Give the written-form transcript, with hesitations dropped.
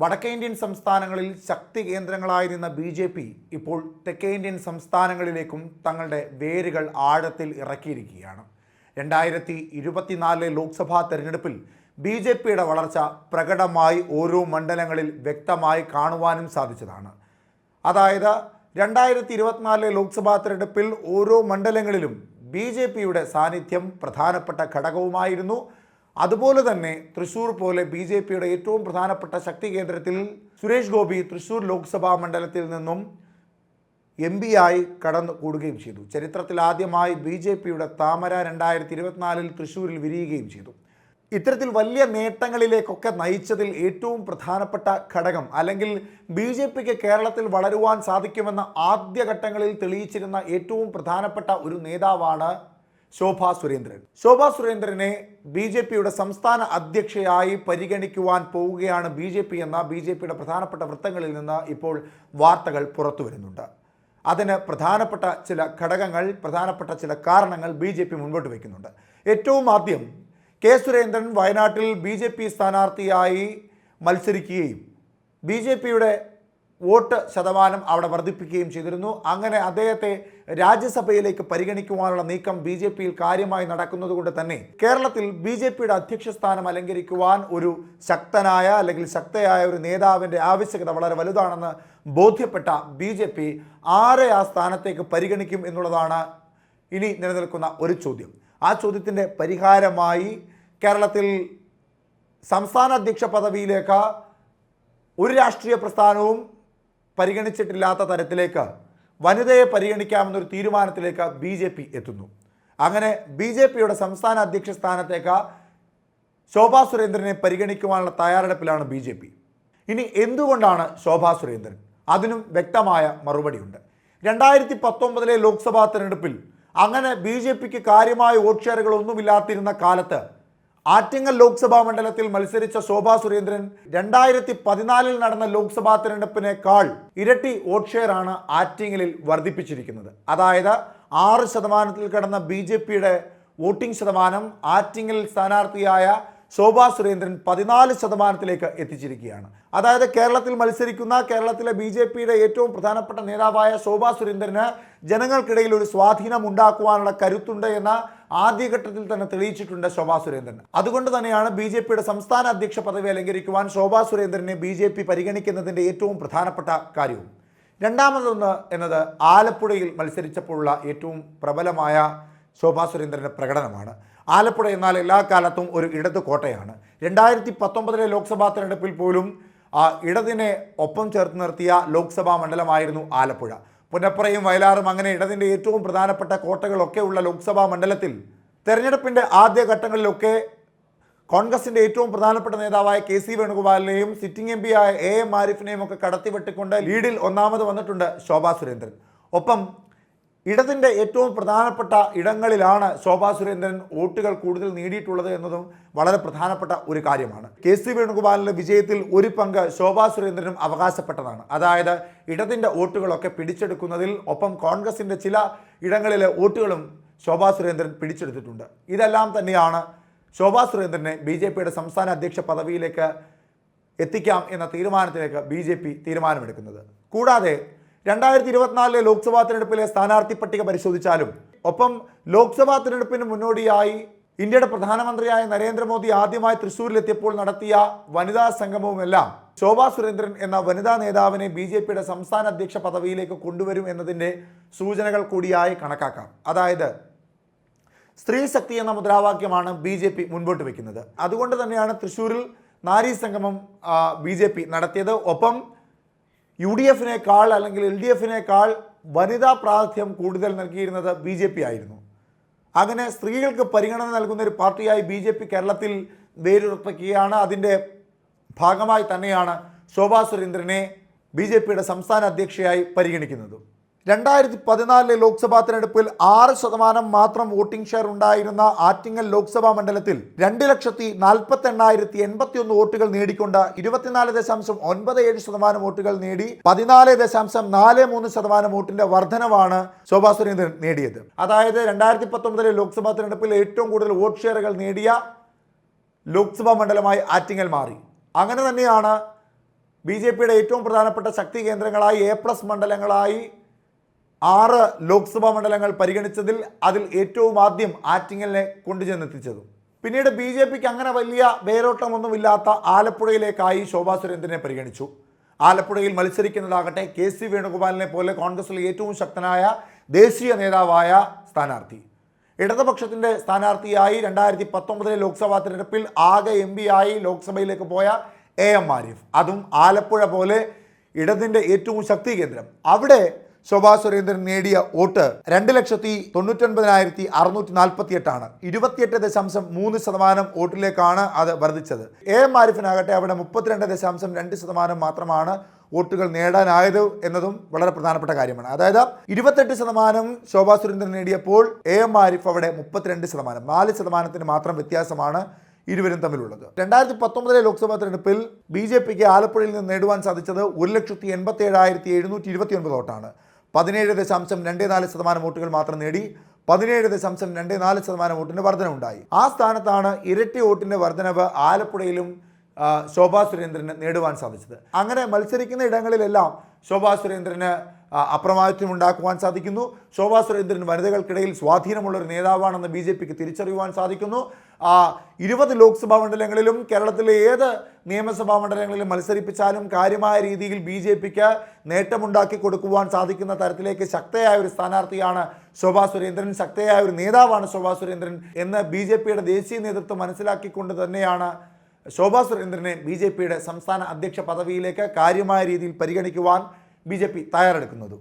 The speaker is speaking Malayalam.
വടക്കേ ഇന്ത്യൻ സംസ്ഥാനങ്ങളിൽ ശക്തി കേന്ദ്രങ്ങളായി നിന്ന BJP ഇപ്പോൾ തെക്കേ ഇന്ത്യൻ സംസ്ഥാനങ്ങളിലേക്കും തങ്ങളുടെ വേരുകൾ ആഴത്തിൽ ഇറക്കിയിരിക്കുകയാണ്. 2024 ലോക്സഭാ തെരഞ്ഞെടുപ്പിൽ BJPയുടെ വളർച്ച പ്രകടമായി ഓരോ മണ്ഡലങ്ങളിൽ വ്യക്തമായി കാണുവാനും സാധിച്ചതാണ്. അതായത് 2024 ലോക്സഭാ തെരഞ്ഞെടുപ്പിൽ ഓരോ മണ്ഡലങ്ങളിലും BJPയുടെ സാന്നിധ്യം പ്രധാനപ്പെട്ട ഘടകവുമായിരുന്നു. അതുപോലെ തന്നെ തൃശ്ശൂർ പോലെ BJPയുടെ ഏറ്റവും പ്രധാനപ്പെട്ട ശക്തി കേന്ദ്രത്തിൽ സുരേഷ് ഗോപി തൃശ്ശൂർ ലോക്സഭാ മണ്ഡലത്തിൽ നിന്നും MP ആയി കടന്നു കൂടുകയും ചെയ്തു. ചരിത്രത്തിൽ ആദ്യമായി BJPയുടെ താമര 2024 തൃശ്ശൂരിൽ വിരിയുകയും ചെയ്തു. ഇത്തരത്തിൽ വലിയ നേട്ടങ്ങളിലേക്കൊക്കെ നയിച്ചതിൽ ഏറ്റവും പ്രധാനപ്പെട്ട ഘടകം അല്ലെങ്കിൽ BJPക്ക് കേരളത്തിൽ വളരുവാൻ സാധിക്കുമെന്ന ആദ്യഘട്ടങ്ങളിൽ തെളിയിച്ചിരുന്ന ഏറ്റവും പ്രധാനപ്പെട്ട ഒരു നേതാവാണ് ശോഭാ സുരേന്ദ്രൻ. ശോഭാ സുരേന്ദ്രനെ BJPയുടെ സംസ്ഥാന അധ്യക്ഷയായി പരിഗണിക്കുവാൻ പോവുകയാണ് BJP എന്ന BJPയുടെ പ്രധാനപ്പെട്ട വൃത്തങ്ങളിൽ നിന്ന് ഇപ്പോൾ വാർത്തകൾ പുറത്തു വരുന്നുണ്ട്. അതിന് പ്രധാനപ്പെട്ട ചില ഘടകങ്ങൾ, പ്രധാനപ്പെട്ട ചില കാരണങ്ങൾ BJP മുൻപോട്ട് വയ്ക്കുന്നുണ്ട്. ഏറ്റവും ആദ്യം കെ സുരേന്ദ്രൻ വയനാട്ടിൽ BJP സ്ഥാനാർത്ഥിയായി മത്സരിക്കുകയും BJPയുടെ വോട്ട് ശതമാനം അവിടെ വർദ്ധിപ്പിക്കുകയും ചെയ്തിരുന്നു. അങ്ങനെ അദ്ദേഹത്തെ രാജ്യസഭയിലേക്ക് പരിഗണിക്കുവാനുള്ള നീക്കം BJPയിൽ കാര്യമായി നടക്കുന്നതുകൊണ്ട് തന്നെ കേരളത്തിൽ BJPയുടെ അധ്യക്ഷ സ്ഥാനം അലങ്കരിക്കുവാൻ ഒരു ശക്തനായ അല്ലെങ്കിൽ ശക്തയായ ഒരു നേതാവിൻ്റെ ആവശ്യകത വളരെ വലുതാണെന്ന് ബോധ്യപ്പെട്ട BJP ആരെ ആ സ്ഥാനത്തേക്ക് പരിഗണിക്കും എന്നുള്ളതാണ് ഇനി നിലനിൽക്കുന്ന ഒരു ചോദ്യം. ആ ചോദ്യത്തിൻ്റെ പരിഹാരമായി കേരളത്തിൽ സംസ്ഥാന അധ്യക്ഷ പദവിയിലേക്ക് ഒരു രാഷ്ട്രീയ പ്രസ്ഥാനവും പരിഗണിച്ചിട്ടില്ലാത്ത തരത്തിലേക്ക് വനിതയെ പരിഗണിക്കാമെന്നൊരു തീരുമാനത്തിലേക്ക് BJP എത്തുന്നു. അങ്ങനെ BJPയുടെ സംസ്ഥാന അധ്യക്ഷ സ്ഥാനത്തേക്ക് ശോഭാ സുരേന്ദ്രനെ പരിഗണിക്കുവാനുള്ള തയ്യാറെടുപ്പിലാണ് BJP. ഇനി എന്തുകൊണ്ടാണ് ശോഭാ സുരേന്ദ്രൻ? അതിനും വ്യക്തമായ മറുപടിയുണ്ട്. 2019 ലോക്സഭാ തെരഞ്ഞെടുപ്പിൽ അങ്ങനെ BJPക്ക് കാര്യമായ വോട്ട് ഷെയറുകളൊന്നുമില്ലാത്തിരുന്ന കാലത്ത് ആറ്റിങ്ങൽ ലോക്സഭാ മണ്ഡലത്തിൽ മത്സരിച്ച ശോഭാ സുരേന്ദ്രൻ 2014 നടന്ന ലോക്സഭാ തെരഞ്ഞെടുപ്പിനേക്കാൾ ഇരട്ടി വോട്ട് ഷെയറാണ് ആറ്റിങ്ങലിൽ വർദ്ധിപ്പിച്ചിരിക്കുന്നത്. അതായത് 6% കടന്ന BJPയുടെ വോട്ടിംഗ് ശതമാനം ആറ്റിങ്ങൽ സ്ഥാനാർത്ഥിയായ ശോഭാ സുരേന്ദ്രൻ 14% എത്തിച്ചിരിക്കുകയാണ്. അതായത് കേരളത്തിൽ മത്സരിക്കുന്ന കേരളത്തിലെ BJPയുടെ ഏറ്റവും പ്രധാനപ്പെട്ട നേതാവായ ശോഭാ സുരേന്ദ്രന് ജനങ്ങൾക്കിടയിൽ ഒരു സ്വാധീനം ഉണ്ടാക്കുവാനുള്ള കരുത്തുണ്ട് എന്ന ആദ്യഘട്ടത്തിൽ തന്നെ തെളിയിച്ചിട്ടുണ്ട് ശോഭാ സുരേന്ദ്രൻ. അതുകൊണ്ട് തന്നെയാണ് BJPയുടെ സംസ്ഥാന അധ്യക്ഷ പദവി അലങ്കരിക്കുവാൻ ശോഭാ സുരേന്ദ്രനെ BJP പരിഗണിക്കുന്നതിൻ്റെ ഏറ്റവും പ്രധാനപ്പെട്ട കാര്യവും. രണ്ടാമതൊന്ന് എന്നത് ആലപ്പുഴയിൽ മത്സരിച്ചപ്പോഴുള്ള ഏറ്റവും പ്രബലമായ ശോഭാ സുരേന്ദ്രൻ്റെ പ്രകടനമാണ്. ആലപ്പുഴ എന്നാൽ എല്ലാ കാലത്തും ഒരു ഇടത് കോട്ടയാണ്. 2019 ലോക്സഭാ തെരഞ്ഞെടുപ്പിൽ പോലും ഇടതിനെ ഒപ്പം ചേർത്ത് നിർത്തിയ ലോക്സഭാ മണ്ഡലമായിരുന്നു ആലപ്പുഴ. പുന്നപ്പറയും വയലാറും അങ്ങനെ ഇടതിൻ്റെ ഏറ്റവും പ്രധാനപ്പെട്ട കോട്ടകളൊക്കെ ഉള്ള ലോക്സഭാ മണ്ഡലത്തിൽ തെരഞ്ഞെടുപ്പിൻ്റെ ആദ്യഘട്ടങ്ങളിലൊക്കെ കോൺഗ്രസിൻ്റെ ഏറ്റവും പ്രധാനപ്പെട്ട നേതാവായ KC വേണുഗോപാലിനെയും സിറ്റിംഗ് MP ആയ AM ആരിഫിനെയും ഒക്കെ കടത്തിവെട്ടിക്കൊണ്ട് ലീഡിൽ ഒന്നാമത് വന്നിട്ടുണ്ട് ശോഭാ സുരേന്ദ്രൻ. ഒപ്പം ഇടതിൻ്റെ ഏറ്റവും പ്രധാനപ്പെട്ട ഇടങ്ങളിലാണ് ശോഭാ സുരേന്ദ്രൻ വോട്ടുകൾ കൂടുതൽ നേടിയിട്ടുള്ളത് എന്നതും വളരെ പ്രധാനപ്പെട്ട ഒരു കാര്യമാണ്. KC വേണുഗോപാലിൻ്റെ വിജയത്തിൽ ഒരു പങ്ക് ശോഭാ സുരേന്ദ്രനും അവകാശപ്പെട്ടതാണ്. അതായത് ഇടതിൻ്റെ വോട്ടുകളൊക്കെ പിടിച്ചെടുക്കുന്നതിൽ ഒപ്പം കോൺഗ്രസിൻ്റെ ചില ഇടങ്ങളിലെ വോട്ടുകളും ശോഭാ സുരേന്ദ്രൻ പിടിച്ചെടുത്തിട്ടുണ്ട്. ഇതെല്ലാം തന്നെയാണ് ശോഭാ സുരേന്ദ്രനെ BJPയുടെ സംസ്ഥാന അധ്യക്ഷ പദവിയിലേക്ക് എത്തിക്കാം എന്ന തീരുമാനത്തിലേക്ക് BJP തീരുമാനമെടുക്കുന്നത്. കൂടാതെ 2024 ലോക്സഭാ തെരഞ്ഞെടുപ്പിലെ സ്ഥാനാർത്ഥി പട്ടിക പരിശോധിച്ചാലും ഒപ്പം ലോക്സഭാ തെരഞ്ഞെടുപ്പിന് മുന്നോടിയായി ഇന്ത്യയുടെ പ്രധാനമന്ത്രിയായ നരേന്ദ്രമോദി ആദ്യമായി തൃശ്ശൂരിലെത്തിയപ്പോൾ നടത്തിയ വനിതാ സംഗമവുമെല്ലാം ശോഭാ സുരേന്ദ്രൻ എന്ന വനിതാ നേതാവിനെ BJPയുടെ സംസ്ഥാന അധ്യക്ഷ പദവിയിലേക്ക് കൊണ്ടുവരും എന്നതിൻ്റെ സൂചനകൾ കൂടിയായി കണക്കാക്കാം. അതായത് സ്ത്രീ ശക്തി എന്ന മുദ്രാവാക്യമാണ് BJP മുൻപോട്ട് വയ്ക്കുന്നത്. അതുകൊണ്ട് തന്നെയാണ് തൃശ്ശൂരിൽ നാരീ സംഗമം BJP നടത്തിയത്. ഒപ്പം UDFിനേക്കാൾ അല്ലെങ്കിൽ LDFിനേക്കാൾ വനിതാ പ്രാതിനിധ്യം കൂടുതൽ നൽകിയിരുന്നത് BJP ആയിരുന്നു. അങ്ങനെ സ്ത്രീകൾക്ക് പരിഗണന നൽകുന്ന ഒരു പാർട്ടിയായി BJP കേരളത്തിൽ വേരുറപ്പിക്കുകയാണ്. അതിൻ്റെ ഭാഗമായി തന്നെയാണ് ശോഭാ സുരേന്ദ്രനെ BJPയുടെ സംസ്ഥാന അധ്യക്ഷയായി പരിഗണിക്കുന്നത്. 2014 ലോക്സഭാ തെരഞ്ഞെടുപ്പിൽ 6% മാത്രം വോട്ടിംഗ് ഷെയർ ഉണ്ടായിരുന്ന ആറ്റിങ്ങൽ ലോക്സഭാ മണ്ഡലത്തിൽ 2,48,081 വോട്ടുകൾ നേടിക്കൊണ്ട് 24.97% വോട്ടുകൾ നേടി 14.43% വോട്ടിന്റെ വർധനവാണ് ശോഭാ സുരേന്ദ്രൻ നേടിയത്. അതായത് 2019 ലോക്സഭാ തെരഞ്ഞെടുപ്പിൽ ഏറ്റവും കൂടുതൽ വോട്ട് ഷെയറുകൾ നേടിയ ലോക്സഭാ മണ്ഡലമായി ആറ്റിങ്ങൽ മാറി. അങ്ങനെ തന്നെയാണ് ബി ജെ പിയുടെ ഏറ്റവും പ്രധാനപ്പെട്ട ശക്തി കേന്ദ്രങ്ങളായി A+ മണ്ഡലങ്ങളായി 6 ലോക്സഭാ മണ്ഡലങ്ങൾ പരിഗണിച്ചതിൽ അതിൽ ഏറ്റവും ആദ്യം ആറ്റിങ്ങലിനെ കൊണ്ടുചെന്നെത്തിച്ചതും പിന്നീട് ബി ജെ പിക്ക് അങ്ങനെ വലിയ വേരോട്ടമൊന്നുമില്ലാത്ത ആലപ്പുഴയിലേക്കായി ശോഭാ സുരേന്ദ്രനെ പരിഗണിച്ചു. ആലപ്പുഴയിൽ മത്സരിക്കുന്നതാകട്ടെ KC വേണുഗോപാലിനെ പോലെ കോൺഗ്രസിലെ ഏറ്റവും ശക്തനായ ദേശീയ നേതാവായ സ്ഥാനാർത്ഥി. ഇടതുപക്ഷത്തിൻ്റെ സ്ഥാനാർത്ഥിയായി 2019 ലോക്സഭാ തിരഞ്ഞെടുപ്പിൽ ആകെ MP ആയി ലോക്സഭയിലേക്ക് പോയ AM ആരിഫ്, അതും ആലപ്പുഴ പോലെ ഇടതിൻ്റെ ഏറ്റവും ശക്തി കേന്ദ്രം. അവിടെ ശോഭാ സുരേന്ദ്രൻ നേടിയ വോട്ട് 2,99,648 28.3% വോട്ടിലേക്കാണ് അത് വർദ്ധിച്ചത്. AM ആരിഫിനാകട്ടെ അവിടെ 32.2% മാത്രമാണ് വോട്ടുകൾ നേടാനായത് എന്നതും വളരെ പ്രധാനപ്പെട്ട കാര്യമാണ്. അതായത് 28% ശോഭാ സുരേന്ദ്രൻ നേടിയപ്പോൾ AM ആരിഫ് അവിടെ 32%, 4% മാത്രം വ്യത്യാസമാണ് ഇരുവരും തമ്മിലുള്ളത്. 2019 ലോക്സഭാ തെരഞ്ഞെടുപ്പിൽ BJPക്ക് ആലപ്പുഴയിൽ നിന്ന് നേടുവാൻ സാധിച്ചത് 1,87,729 വോട്ടാണ്. 17.24% വോട്ടുകൾ മാത്രം നേടി 17.24% വോട്ടിൻ്റെ വർധനവുണ്ടായി. ആ സ്ഥാനത്താണ് ഇരട്ടി വോട്ടിൻ്റെ വർധനവ് ആലപ്പുഴയിലും ശോഭാ സുരേന്ദ്രന് നേടുവാൻ സാധിച്ചത്. അങ്ങനെ മത്സരിക്കുന്ന ഇടങ്ങളിലെല്ലാം ശോഭാ സുരേന്ദ്രന് അപ്രമാദിത്വം ഉണ്ടാക്കുവാൻ സാധിക്കുന്നു. ശോഭാ സുരേന്ദ്രൻ വനിതകൾക്കിടയിൽ സ്വാധീനമുള്ളൊരു നേതാവാണെന്ന് BJPക്ക് തിരിച്ചറിയുവാൻ സാധിക്കുന്നു. 20 ലോക്സഭാ മണ്ഡലങ്ങളിലും കേരളത്തിലെ ഏത് നിയമസഭാ മണ്ഡലങ്ങളിലും മത്സരിപ്പിച്ചാലും കാര്യമായ രീതിയിൽ BJPക്ക് നേട്ടമുണ്ടാക്കി കൊടുക്കുവാൻ സാധിക്കുന്ന തരത്തിലേക്ക് ശക്തയായ ഒരു സ്ഥാനാർത്ഥിയാണ് ശോഭാ സുരേന്ദ്രൻ, ശക്തയായ ഒരു നേതാവാണ് ശോഭാ സുരേന്ദ്രൻ എന്ന് BJPയുടെ ദേശീയ നേതൃത്വം മനസ്സിലാക്കിക്കൊണ്ട് തന്നെയാണ് ശോഭാ സുരേന്ദ്രനെ BJPയുടെ സംസ്ഥാന അധ്യക്ഷ പദവിയിലേക്ക് കാര്യമായ രീതിയിൽ പരിഗണിക്കുവാൻ BJP തയ്യാറെടുക്കുന്നത്.